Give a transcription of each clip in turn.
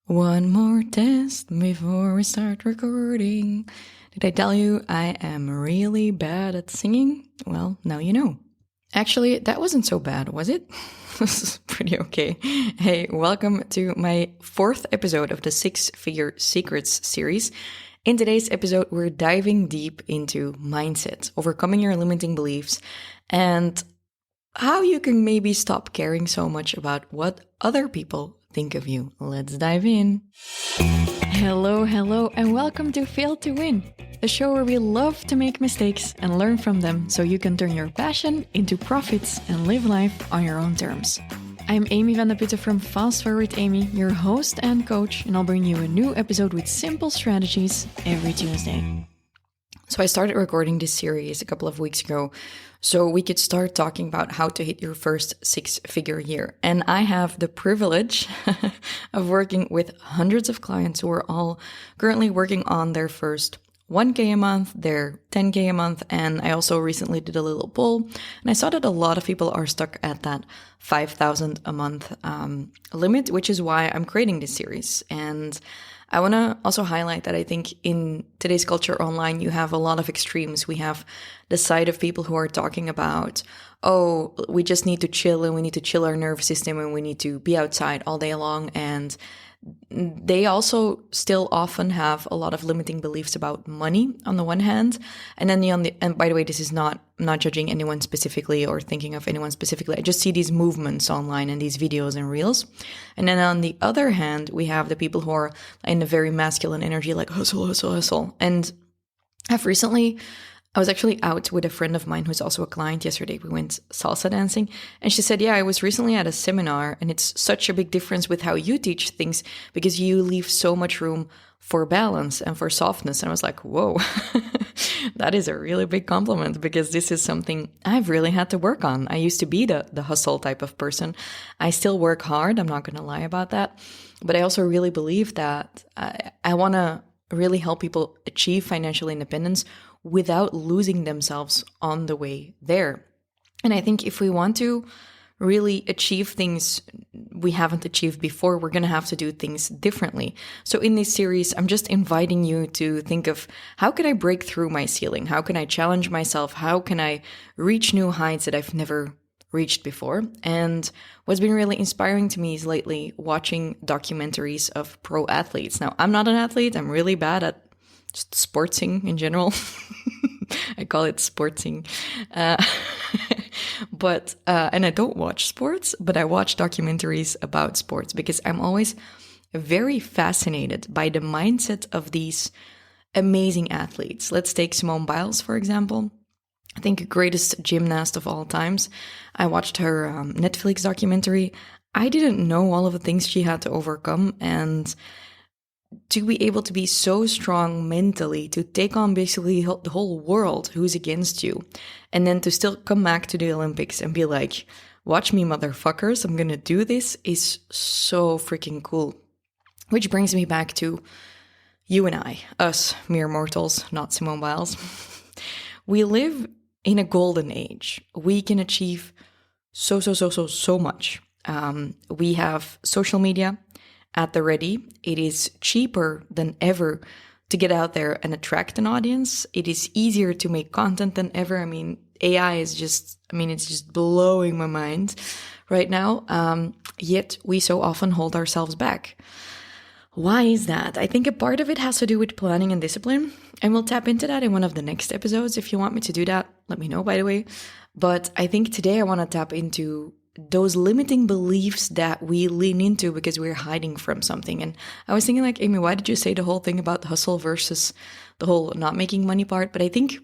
One more test before we start recording. Did I tell you I am really bad at singing? Well, now you know. Actually, that wasn't so bad, was it? This is pretty okay. Hey, welcome to my fourth episode of the Six Figure Secrets series. In today's episode, we're diving deep into mindset, overcoming your limiting beliefs, and how you can maybe stop caring so much about what other people think of you. Let's dive in. Hello, and welcome to Fail to Win, the show where we love to make mistakes and learn from them so you can turn your passion into profits and live life on your own terms. I'm Amy van der Putten from FastForwardAmy, your host and coach, and I'll bring you a new episode with simple strategies every Tuesday. So I started recording this series a couple of weeks ago so we could start talking about how to hit your first six-figure year. And I have the privilege of working with hundreds of clients who are all currently working on their first 1K a month, their 10K a month, and I also recently did a little poll, and I saw that a lot of people are stuck at that 5,000 a month limit, which is why I'm creating this series. And I want to also highlight that I think in today's culture online, you have a lot of extremes. We have the side of people who are talking about, oh, we just need to chill and we need to chill our nervous system and we need to be outside all day long. And they also still often have a lot of limiting beliefs about money on the one hand. And then and by the way, this is I'm not judging anyone specifically or thinking of anyone specifically. I just see these movements online and these videos and reels. And then on the other hand, we have the people who are in a very masculine energy, like hustle, hustle, hustle. And I was actually out with a friend of mine who's also a client yesterday. We went salsa dancing and she said, yeah, I was recently at a seminar and it's such a big difference with how you teach things because you leave so much room for balance and for softness. And I was like, whoa, that is a really big compliment because this is something I've really had to work on. I used to be the hustle type of person. I still work hard. I'm not going to lie about that. But I also really believe that I want to really help people achieve financial independence without losing themselves on the way there. And I think if we want to really achieve things we haven't achieved before, we're going to have to do things differently. So in this series, I'm just inviting you to think of how can I break through my ceiling? How can I challenge myself? How can I reach new heights that I've never reached before? And what's been really inspiring to me is lately watching documentaries of pro athletes. Now, I'm not an athlete. I'm really bad at just sportsing in general. I call it sportsing. But I don't watch sports, but I watch documentaries about sports because I'm always very fascinated by the mindset of these amazing athletes. Let's take Simone Biles, for example. I think greatest gymnast of all times. I watched her Netflix documentary. I didn't know all of the things she had to overcome, and to be able to be so strong mentally, to take on basically the whole world who's against you, and then to still come back to the Olympics and be like, watch me, motherfuckers, I'm gonna do this, is so freaking cool. Which brings me back to you and I, us mere mortals, not Simone Biles. We live in a golden age. We can achieve so much. We have social media at the ready. It is cheaper than ever to get out there and attract an audience. It is easier to make content than ever. I mean, AI is it's just blowing my mind right now. Yet we so often hold ourselves back. Why is that? I think a part of it has to do with planning and discipline, and we'll tap into that in one of the next episodes. If you want me to do that, let me know, by the way. But I think today I want to tap into those limiting beliefs that we lean into because we're hiding from something. And I was thinking like, Amy, why did you say the whole thing about hustle versus the whole not making money part? But I think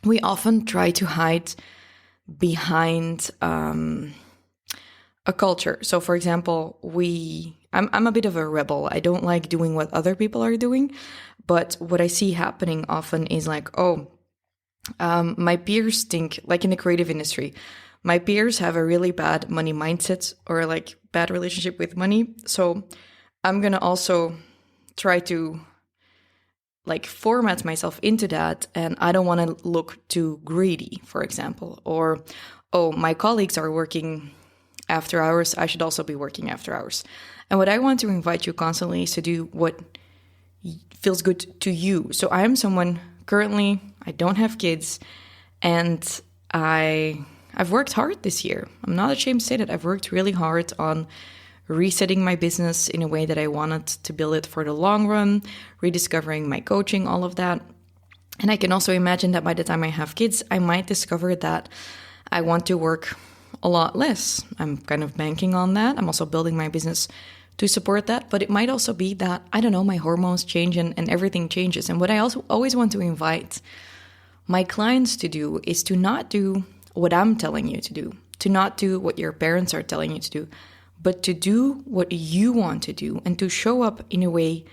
we often try to hide behind a culture. So for example, I'm a bit of a rebel. I don't like doing what other people are doing. But what I see happening often is like, my peers think, like in the creative industry, my peers have a really bad money mindset or like bad relationship with money. So I'm going to also try to like format myself into that. And I don't want to look too greedy, for example. Or, oh, my colleagues are working after hours, I should also be working after hours. And what I want to invite you constantly is to do what feels good to you. So I am someone currently, I don't have kids, and I've worked hard this year. I'm not ashamed to say that. I've worked really hard on resetting my business in a way that I wanted to build it for the long run, rediscovering my coaching, all of that. And I can also imagine that by the time I have kids, I might discover that I want to work a lot less. I'm kind of banking on that. I'm also building my business to support that. But it might also be that, I don't know, my hormones change and everything changes. And what I also always want to invite my clients to do is to not do what I'm telling you to not do what your parents are telling you to do, but to do what you want to do and to show up in a way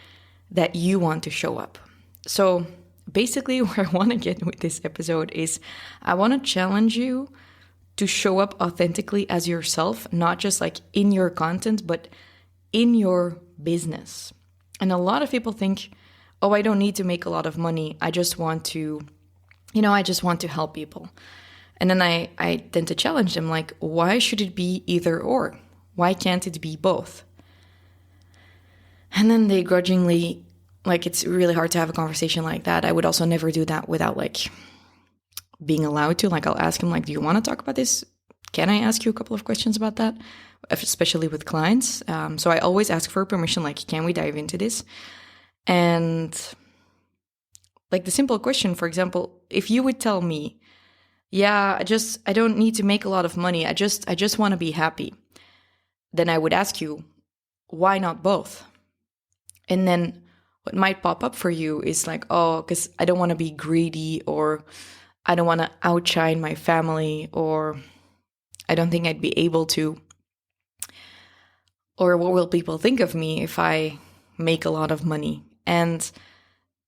that you want to show up. So basically, where I want to get with this episode is I want to challenge you to show up authentically as yourself, not just like in your content, but in your business. And a lot of people think, oh, I don't need to make a lot of money. I just want to, I just want to help people. And then I tend to challenge them, like, why should it be either or? Why can't it be both? And then they grudgingly, like, it's really hard to have a conversation like that. I would also never do that without, like, being allowed to. Like, I'll ask them, like, do you want to talk about this? Can I ask you a couple of questions about that? Especially with clients. So I always ask for permission, like, can we dive into this? And, like, the simple question, for example, if you would tell me, yeah, I don't need to make a lot of money. I just want to be happy. Then I would ask you, why not both? And then what might pop up for you is like, oh, because I don't want to be greedy, or I don't want to outshine my family, or I don't think I'd be able to, or what will people think of me if I make a lot of money? And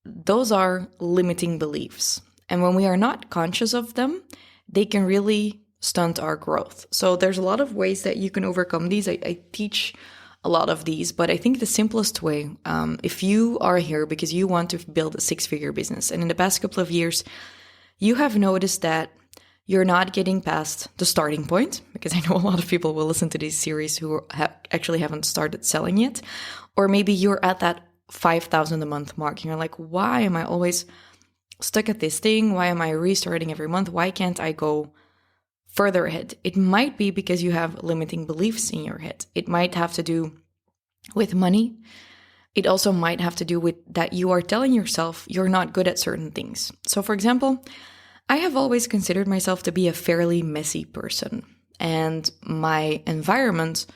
those are limiting beliefs. And when we are not conscious of them, they can really stunt our growth. So there's a lot of ways that you can overcome these. I teach a lot of these, but I think the simplest way, if you are here because you want to build a 6-figure business, and in the past couple of years, you have noticed that you're not getting past the starting point, because I know a lot of people will listen to this series who actually haven't started selling yet, or maybe you're at that 5,000 a month mark and you're like, why am I always stuck at this thing? Why am I restarting every month? Why can't I go further ahead? It might be because you have limiting beliefs in your head. It might have to do with money. It also might have to do with that you are telling yourself you're not good at certain things. So for example, I have always considered myself to be a fairly messy person, and my environment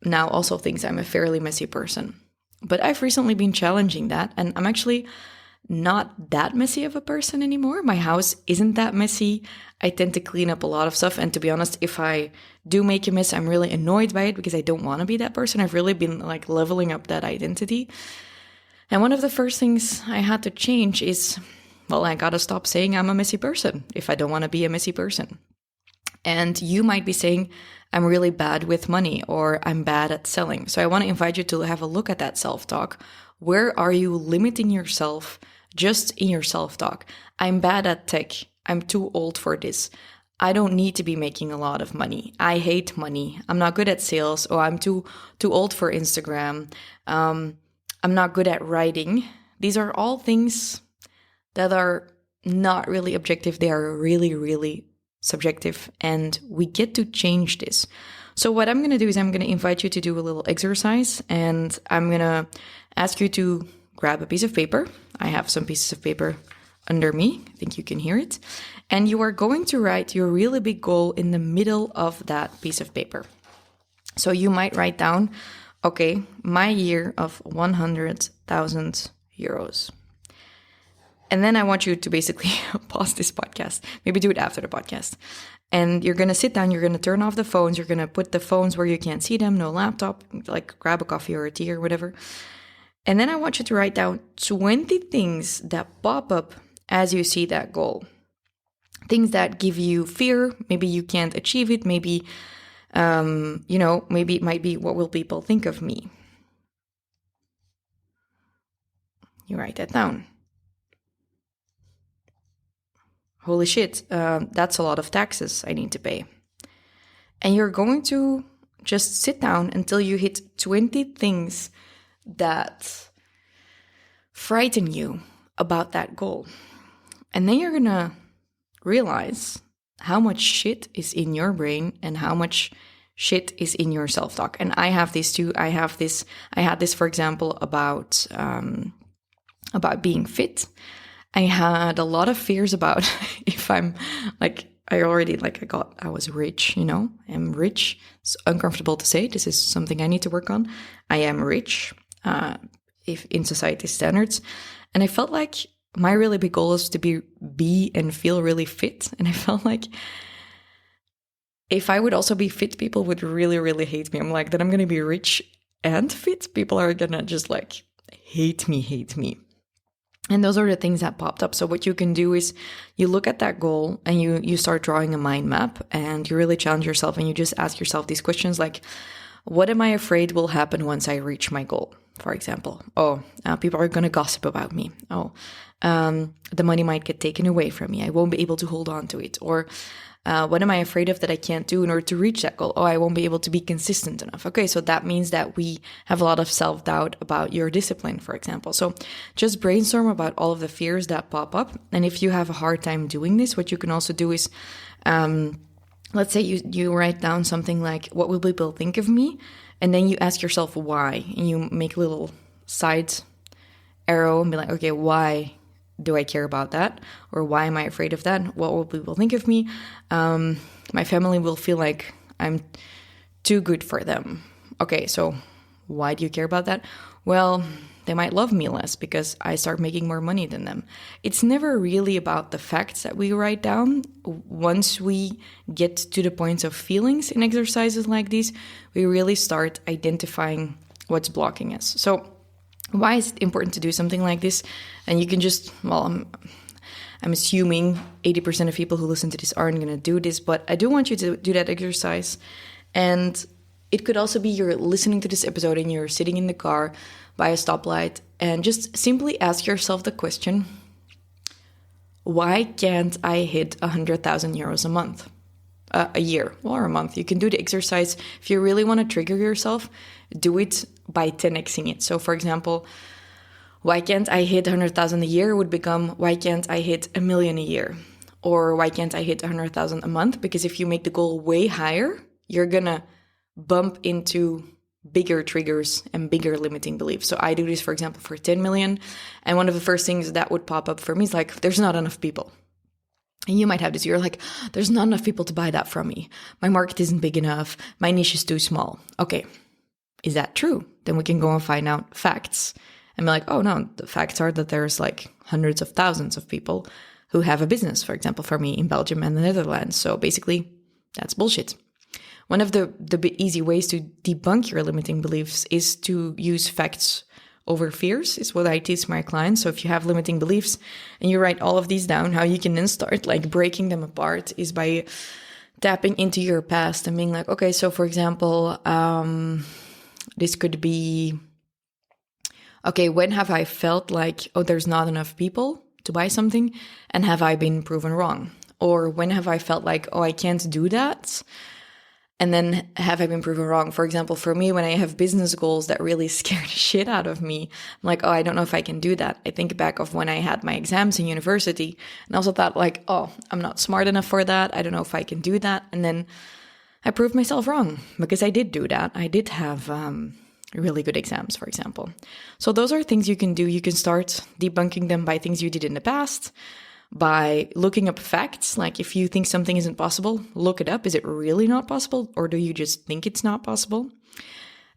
now also thinks I'm a fairly messy person. But I've recently been challenging that, and I'm actually not that messy of a person anymore. My house isn't that messy. I tend to clean up a lot of stuff. And to be honest, if I do make a mess, I'm really annoyed by it because I don't want to be that person. I've really been like leveling up that identity. And one of the first things I had to change is, well, I got to stop saying I'm a messy person if I don't want to be a messy person. And you might be saying, I'm really bad with money, or I'm bad at selling. So I want to invite you to have a look at that self-talk. Where are you limiting yourself just in your self-talk? I'm bad at tech. I'm too old for this. I don't need to be making a lot of money. I hate money. I'm not good at sales. Or I'm too old for Instagram. I'm not good at writing. These are all things that are not really objective. They are really, really subjective, and we get to change this. So what I'm going to do is I'm going to invite you to do a little exercise, and I'm going to ask you to grab a piece of paper. I have some pieces of paper under me. I think you can hear it. And you are going to write your really big goal in the middle of that piece of paper. So you might write down, okay, my year of 100,000 euros. And then I want you to basically pause this podcast, maybe do it after the podcast. And you're going to sit down, you're going to turn off the phones, you're going to put the phones where you can't see them, no laptop, like grab a coffee or a tea or whatever. And then I want you to write down 20 things that pop up as you see that goal. Things that give you fear, maybe you can't achieve it, maybe, maybe it might be, what will people think of me? You write that down. Holy shit, that's a lot of taxes I need to pay. And you're going to just sit down until you hit 20 things that frighten you about that goal. And then you're going to realize how much shit is in your brain and how much shit is in your self-talk. And I have this too. I had this, for example, about being fit. I had a lot of fears about if I'm like, I was rich, I'm rich. It's uncomfortable to say. This is something I need to work on. I am rich, if in society standards. And I felt like my really big goal is to be and feel really fit. And I felt like if I would also be fit, people would really, really hate me. I'm like, then I'm going to be rich and fit. People are going to just like hate me. And those are the things that popped up. So what you can do is you look at that goal and you start drawing a mind map, and you really challenge yourself and you just ask yourself these questions like, what am I afraid will happen once I reach my goal? For example, people are going to gossip about me. The money might get taken away from me. I won't be able to hold on to it. Or what am I afraid of that I can't do in order to reach that goal? I won't be able to be consistent enough. Okay, so that means that we have a lot of self-doubt about your discipline, for example. So just brainstorm about all of the fears that pop up. And if you have a hard time doing this, what you can also do is, let's say you write down something like, what will people think of me? And then you ask yourself why. And you make a little side arrow and be like, okay, why do I care about that? Or why am I afraid of that? What will people think of me? My family will feel like I'm too good for them. Okay, so why do you care about that? Well, they might love me less because I start making more money than them. It's never really about the facts that we write down. Once we get to the points of feelings in exercises like these, we really start identifying what's blocking us. So why is it important to do something like this? And you can just, I'm assuming 80% of people who listen to this aren't going to do this, but I do want you to do that exercise. And it could also be you're listening to this episode and you're sitting in the car by a stoplight and just simply ask yourself the question, why can't I hit 100,000 euros a month? A year or a month. You can do the exercise. If you really want to trigger yourself, do it by 10xing it. So for example, why can't I hit 100,000 a year would become, why can't I hit 1 million a year? Or why can't I hit 100,000 a month? Because if you make the goal way higher, you're going to bump into bigger triggers and bigger limiting beliefs. So I do this, for example, for 10 million. And one of the first things that would pop up for me is like, there's not enough people. And you might have this, you're like, there's not enough people to buy that from me. My market isn't big enough. My niche is too small. Okay, is that true? Then we can go and find out facts and be like, oh no, the facts are that there's like hundreds of thousands of people who have a business, for example, for me in Belgium and the Netherlands. So basically, that's bullshit. One of the easy ways to debunk your limiting beliefs is to use facts over fears, is what I teach my clients. So if you have limiting beliefs and you write all of these down, how you can then start like breaking them apart is by tapping into your past and being like, okay, so for example, this could be, okay, when have I felt like, there's not enough people to buy something? And have I been proven wrong? Or when have I felt like, I can't do that? And then have I been proven wrong? For example, for me, when I have business goals that really scare the shit out of me, I'm like, I don't know if I can do that. I think back of when I had my exams in university and also thought like, I'm not smart enough for that. I don't know if I can do that. And then I proved myself wrong because I did do that. I did have really good exams, for example. So those are things you can do. You can start debunking them by things you did in the past, by looking up facts. Like if you think something isn't possible, look it up. Is it really not possible? Or do you just think it's not possible?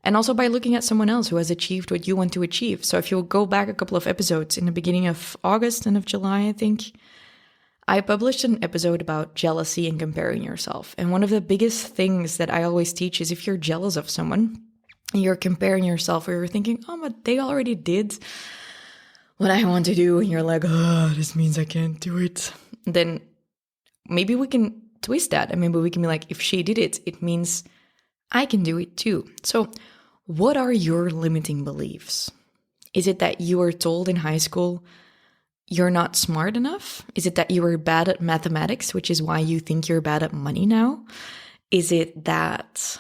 And also by looking at someone else who has achieved what you want to achieve. So if you'll go back a couple of episodes in the beginning of August and of July, I think, I published an episode about jealousy and comparing yourself. And one of the biggest things that I always teach is if you're jealous of someone and you're comparing yourself or you're thinking, but they already did what I want to do, and you're like, this means I can't do it, then maybe we can twist that. And maybe we can be like, if she did it, it means I can do it too. So what are your limiting beliefs? Is it that you were told in high school you're not smart enough? Is it that you were bad at mathematics, which is why you think you're bad at money now? Is it that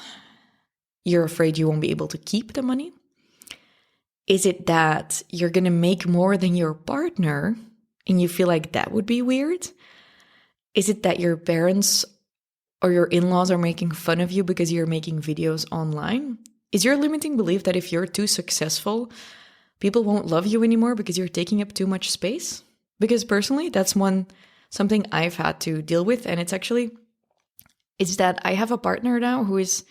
you're afraid you won't be able to keep the money? Is it that you're going to make more than your partner and you feel like that would be weird? Is it that your parents or your in-laws are making fun of you because you're making videos online? Is your limiting belief that if you're too successful, people won't love you anymore because you're taking up too much space? Because personally, that's something I've had to deal with. And it's that I have a partner now who is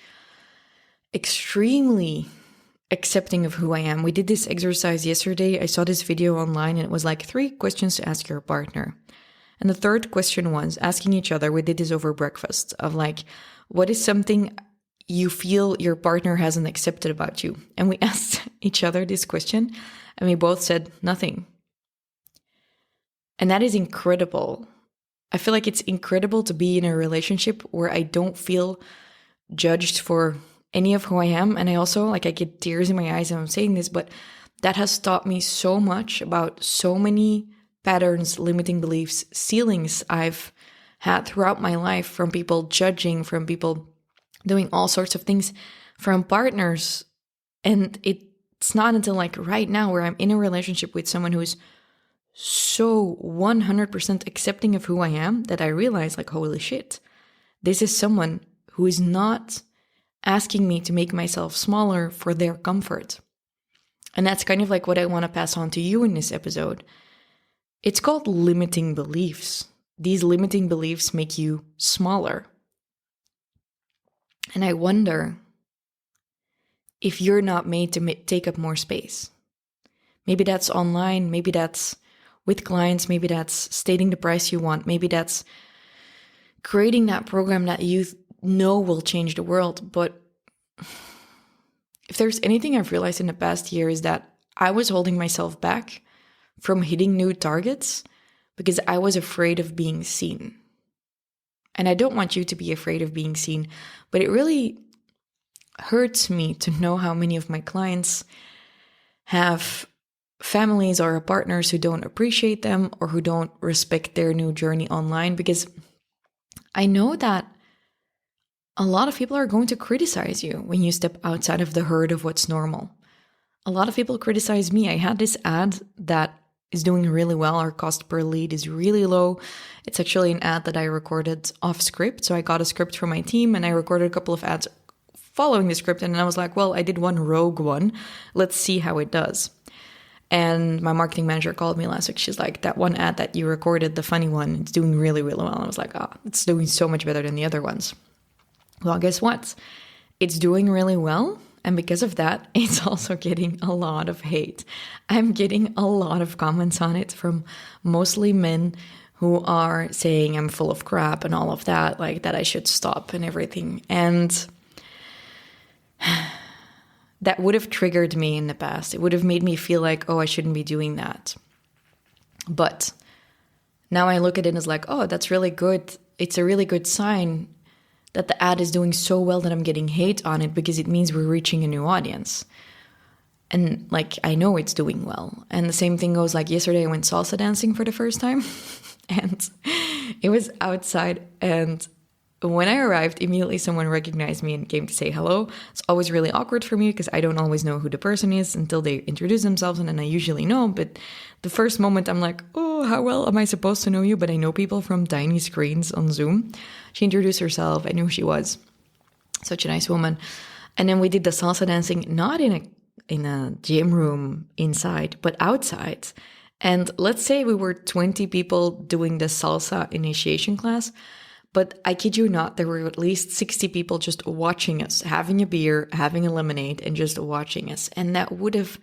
extremely accepting of who I am. We did this exercise yesterday. I saw this video online and it was like 3 questions to ask your partner. And the third question was asking each other, we did this over breakfast, of like, what is something you feel your partner hasn't accepted about you? And we asked each other this question and we both said nothing. And that is incredible. I feel like it's incredible to be in a relationship where I don't feel judged for any of who I am. And I also, I get tears in my eyes and I'm saying this, but that has taught me so much about so many patterns, limiting beliefs, ceilings I've had throughout my life, from people judging, from people doing all sorts of things, from partners. And it's not until right now where I'm in a relationship with someone who's so 100% accepting of who I am that I realize holy shit, this is someone who is not asking me to make myself smaller for their comfort. And that's kind of what I want to pass on to you in this episode. It's called limiting beliefs. These limiting beliefs make you smaller. And I wonder if you're not made to take up more space. Maybe that's online, maybe that's with clients, maybe that's stating the price you want, maybe that's creating that program that you know will change the world. But if there's anything I've realized in the past year is that I was holding myself back from hitting new targets because I was afraid of being seen. And I don't want you to be afraid of being seen, but it really hurts me to know how many of my clients have families or partners who don't appreciate them or who don't respect their new journey online, because I know that a lot of people are going to criticize you when you step outside of the herd of what's normal. A lot of people criticize me. I had this ad that is doing really well. Our cost per lead is really low. It's actually an ad that I recorded off script. So I got a script from my team and I recorded a couple of ads following the script. And then I was like, well, I did one rogue one. Let's see how it does. And my marketing manager called me last week. She's like, that one ad that you recorded, the funny one, it's doing really, really well. And I was like, it's doing so much better than the other ones. Well, guess what? It's doing really well. And because of that, it's also getting a lot of hate. I'm getting a lot of comments on it from mostly men who are saying I'm full of crap and all of that, that I should stop and everything. And that would have triggered me in the past. It would have made me feel like, I shouldn't be doing that. But now I look at it as that's really good. It's a really good sign that the ad is doing so well that I'm getting hate on it, because it means we're reaching a new audience. And I know it's doing well. And the same thing goes, yesterday I went salsa dancing for the first time and it was outside. And when I arrived, immediately someone recognized me and came to say hello. It's always really awkward for me because I don't always know who the person is until they introduce themselves, and then I usually know. But the first moment I'm like, how well am I supposed to know you? But I know people from tiny screens on Zoom. She introduced herself. I knew who she was. Such a nice woman. And then we did the salsa dancing, not in a gym room inside, but outside. And let's say we were 20 people doing the salsa initiation class. But I kid you not, there were at least 60 people just watching us, having a beer, having a lemonade, and just watching us. And that would have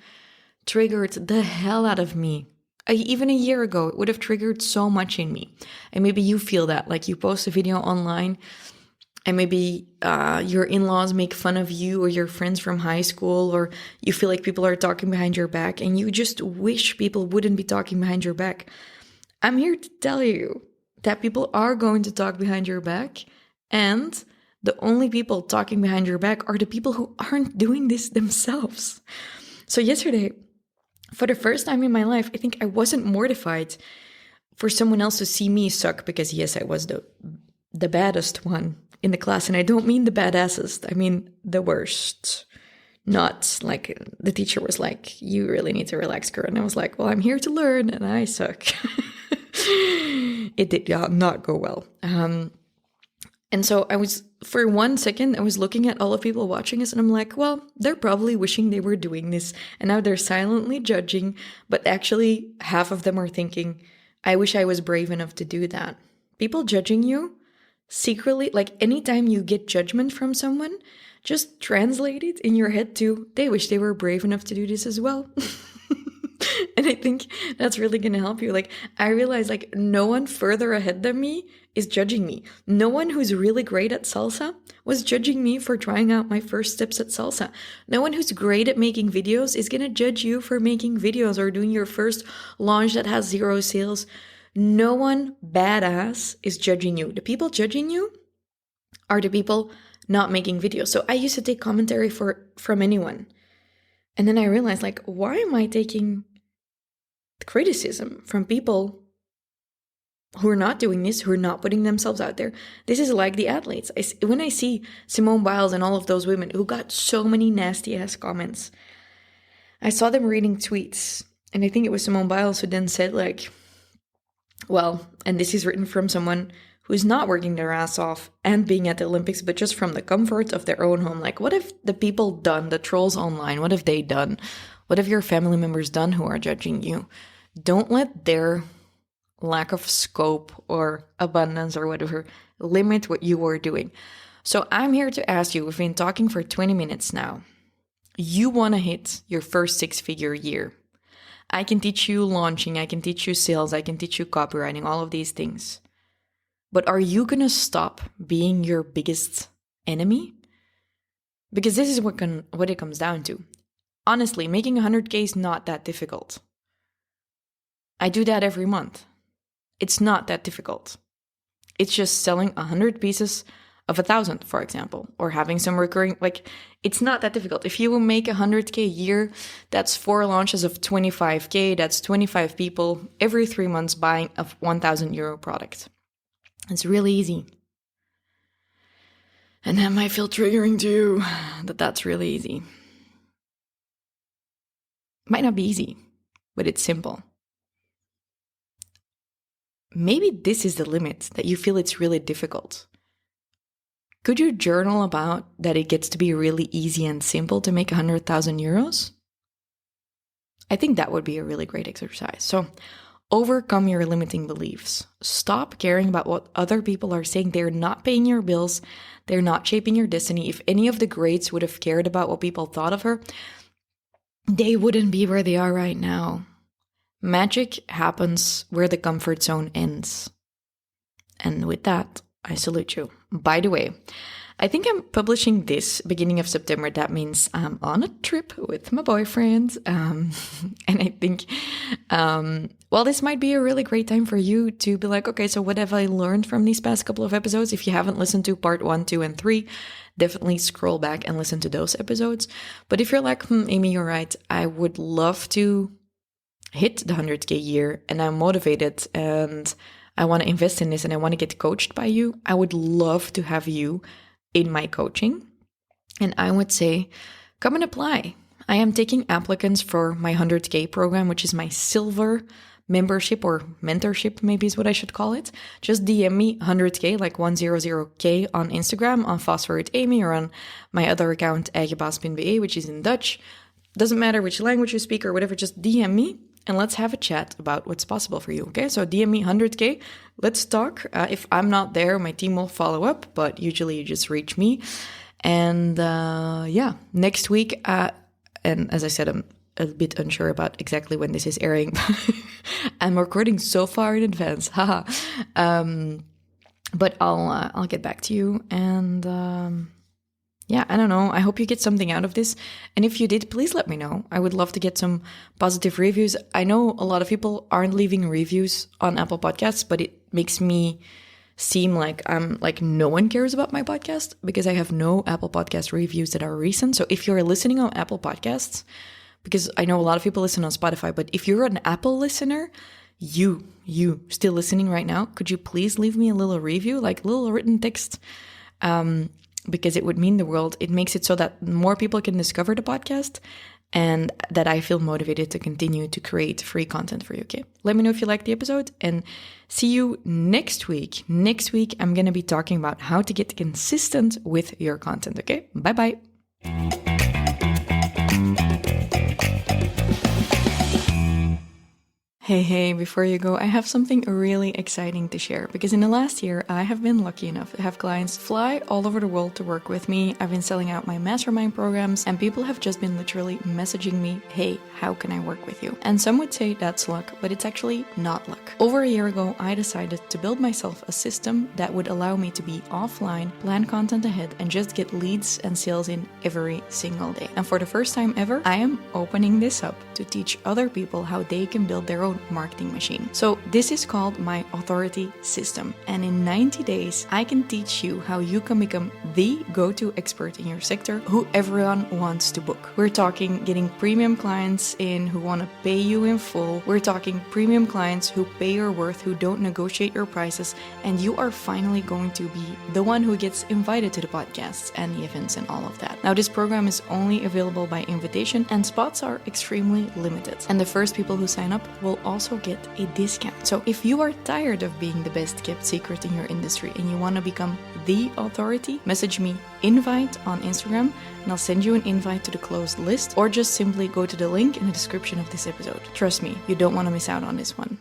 triggered the hell out of me. Even a year ago, it would have triggered so much in me. And maybe you feel that, you post a video online and maybe your in-laws make fun of you or your friends from high school, or you feel like people are talking behind your back and you just wish people wouldn't be talking behind your back. I'm here to tell you that people are going to talk behind your back, and the only people talking behind your back are the people who aren't doing this themselves. So yesterday, for the first time in my life, I think I wasn't mortified for someone else to see me suck, because yes, I was the the baddest one in the class. And I don't mean the badassest, I mean the worst. Not like the teacher was like, you really need to relax, girl. And I was like, well, I'm here to learn and I suck. It did not go well. And so for 1 second, I was looking at all the people watching us and I'm like, well, they're probably wishing they were doing this. And now they're silently judging, but actually half of them are thinking, I wish I was brave enough to do that. People judging you secretly, like anytime you get judgment from someone, just translate it in your head to, they wish they were brave enough to do this as well. And I think that's really going to help you. Like, I realize like no one further ahead than me is judging me. No one who's really great at salsa was judging me for trying out my first steps at salsa. No one who's great at making videos is going to judge you for making videos or doing your first launch that has 0 sales. No one badass is judging you. The people judging you are the people not making videos. So I used to take commentary from anyone. And then I realized, like, why am I taking criticism from people who are not doing this, who are not putting themselves out there? This is like the athletes. When I see Simone Biles and all of those women who got so many nasty ass comments, I saw them reading tweets. And I think it was Simone Biles who then said like, well, and this is written from someone who's not working their ass off and being at the Olympics, but just from the comfort of their own home. Like, what have the people done, the trolls online, what have they done? What have your family members done who are judging you? Don't let their lack of scope or abundance or whatever limit what you are doing. So I'm here to ask you, we've been talking for 20 minutes now. You want to hit your first 6-figure year. I can teach you launching, I can teach you sales, I can teach you copywriting, all of these things. But are you going to stop being your biggest enemy? Because this is what it comes down to. Honestly, making 100K is not that difficult. I do that every month. It's not that difficult. It's just selling 100 pieces of 1,000, for example, or having some recurring, like, it's not that difficult. If you will make 100K a year, that's 4 launches of 25K, that's 25 people every 3 months buying a 1,000 euro product. It's really easy. And that might feel triggering too, that's really easy. Might not be easy, but it's simple. Maybe this is the limit, that you feel it's really difficult. Could you journal about that it gets to be really easy and simple to make 100,000 euros? I think that would be a really great exercise. So overcome your limiting beliefs. Stop caring about what other people are saying. They're not paying your bills. They're not shaping your destiny. If any of the greats would have cared about what people thought of her, they wouldn't be where they are right now. Magic happens where the comfort zone ends. And with that, I salute you. By the way, I think I'm publishing this beginning of September. That means I'm on a trip with my boyfriend. And I think, this might be a really great time for you to be like, okay, so what have I learned from these past couple of episodes? If you haven't listened to part 1, 2, and 3, definitely scroll back and listen to those episodes. But if you're like, Amy, you're right, I would love to hit the 100K year and I'm motivated and I want to invest in this and I want to get coached by you, I would love to have you in my coaching. And I would say, come and apply. I am taking applicants for my 100K program, which is my silver membership or mentorship, maybe is what I should call it. Just DM me 100K, like 100K on Instagram, on FastForwardAmy, or on my other account, eigenbaas.be, which is in Dutch. Doesn't matter which language you speak or whatever, just DM me. And let's have a chat about what's possible for you, okay? So DM me 100K. Let's talk. If I'm not there, my team will follow up, but usually you just reach me. And next week, and as I said, I'm a bit unsure about exactly when this is airing. I'm recording so far in advance, haha. But I'll get back to you. And I don't know. I hope you get something out of this. And if you did, please let me know. I would love to get some positive reviews. I know a lot of people aren't leaving reviews on Apple Podcasts, but it makes me seem like I'm like no one cares about my podcast because I have no Apple Podcast reviews that are recent. So if you're listening on Apple Podcasts, because I know a lot of people listen on Spotify, but if you're an Apple listener, you still listening right now, could you please leave me a little review, like a little written text? Because it would mean the world. It makes it so that more people can discover the podcast and that I feel motivated to continue to create free content for you, okay? Let me know if you like the episode and see you next week. Next week, I'm going to be talking about how to get consistent with your content, okay? Bye-bye. Hey, before you go, I have something really exciting to share because in the last year, I have been lucky enough to have clients fly all over the world to work with me. I've been selling out my mastermind programs and people have just been literally messaging me, hey, how can I work with you? And some would say that's luck, but it's actually not luck. Over a year ago, I decided to build myself a system that would allow me to be offline, plan content ahead, and just get leads and sales in every single day. And for the first time ever, I am opening this up to teach other people how they can build their own marketing machine. So this is called my authority system. And in 90 days, I can teach you how you can become the go-to expert in your sector who everyone wants to book. We're talking getting premium clients in who want to pay you in full. We're talking premium clients who pay your worth, who don't negotiate your prices. And you are finally going to be the one who gets invited to the podcasts and the events and all of that. Now, this program is only available by invitation and spots are extremely limited. And the first people who sign up will also get a discount. So if you are tired of being the best kept secret in your industry and you want to become the authority, message me invite on Instagram and I'll send you an invite to the closed list, or just simply go to the link in the description of this episode. Trust me, you don't want to miss out on this one.